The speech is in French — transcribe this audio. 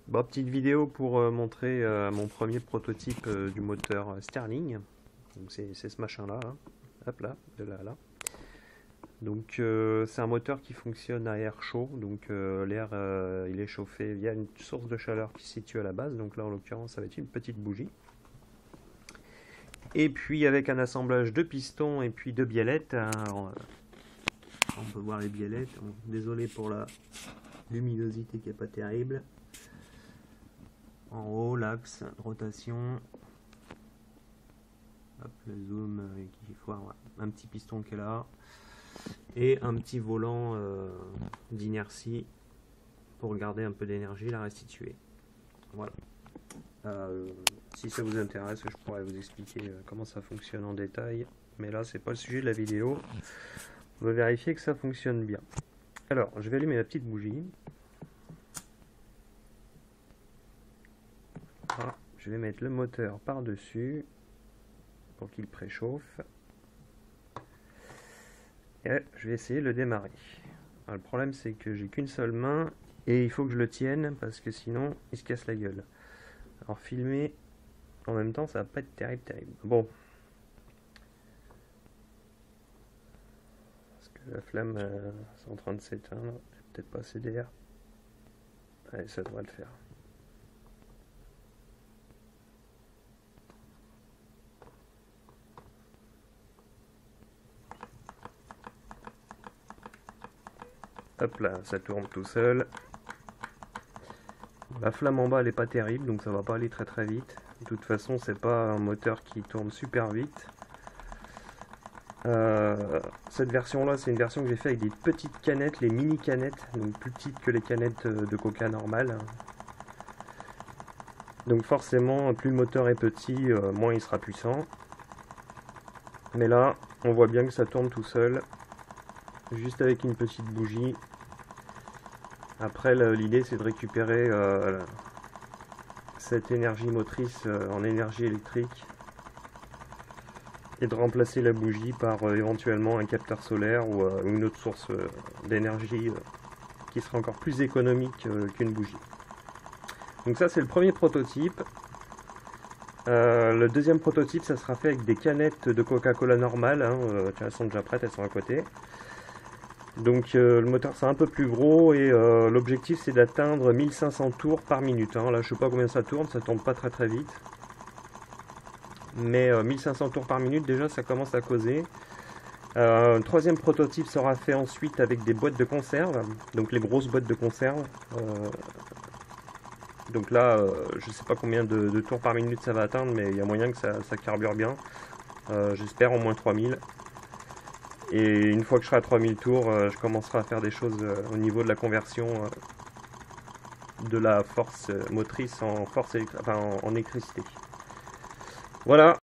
Bon, petite vidéo pour montrer mon premier prototype du moteur Stirling. Donc c'est ce machin-là, hein. Hop là, de là à là. Donc c'est un moteur qui fonctionne à air chaud, donc l'air il est chauffé via une source de chaleur qui se situe à la base, donc là en l'occurrence ça va être une petite bougie. Et puis avec un assemblage de pistons et puis de biellettes, hein, on peut voir les biellettes, désolé pour la luminosité qui n'est pas terrible. En haut, l'axe de rotation. Hop, le zoom qui faut un petit piston qui est là. Et un petit volant d'inertie pour garder un peu d'énergie, la restituer. Voilà. Si ça vous intéresse, je pourrais vous expliquer comment ça fonctionne en détail. Mais là, c'est pas le sujet de la vidéo. On va vérifier que ça fonctionne bien. Alors, je vais allumer la petite bougie. Ah, je vais mettre le moteur par-dessus pour qu'il préchauffe. Et je vais essayer de le démarrer. Alors, le problème c'est que j'ai qu'une seule main et il faut que je le tienne parce que sinon il se casse la gueule. Alors filmer en même temps ça va pas être terrible. Bon. Parce que la flamme est en train de s'éteindre. J'ai peut-être pas assez d'air. Allez, ça devrait le faire. Hop là, ça tourne tout seul. La flamme en bas elle est pas terrible, donc ça va pas aller très vite. De toute façon, c'est pas un moteur qui tourne super vite. Cette version là, c'est une version que j'ai fait avec des petites canettes, les mini canettes, donc plus petites que les canettes de coca normales. Donc forcément, plus le moteur est petit, moins il sera puissant. Mais là, on voit bien que ça tourne tout seul, juste avec une petite bougie. Après, l'idée c'est de récupérer cette énergie motrice en énergie électrique et de remplacer la bougie par éventuellement un capteur solaire ou une autre source d'énergie qui sera encore plus économique qu'une bougie. Donc ça c'est le premier prototype. Le deuxième prototype ça sera fait avec des canettes de Coca-Cola normales, hein, elles sont déjà prêtes, elles sont à côté. Donc le moteur c'est un peu plus gros et l'objectif c'est d'atteindre 1500 tours par minute, hein. Là je sais pas combien ça tourne pas très vite. Mais 1500 tours par minute déjà ça commence à causer. Un troisième prototype sera fait ensuite avec des boîtes de conserve, donc les grosses boîtes de conserve. Donc là je sais pas combien de tours par minute ça va atteindre, mais il y a moyen que ça carbure bien. J'espère au moins 3000. Et une fois que je serai à 3000 tours, je commencerai à faire des choses au niveau de la conversion de la force motrice en force en électricité. Voilà.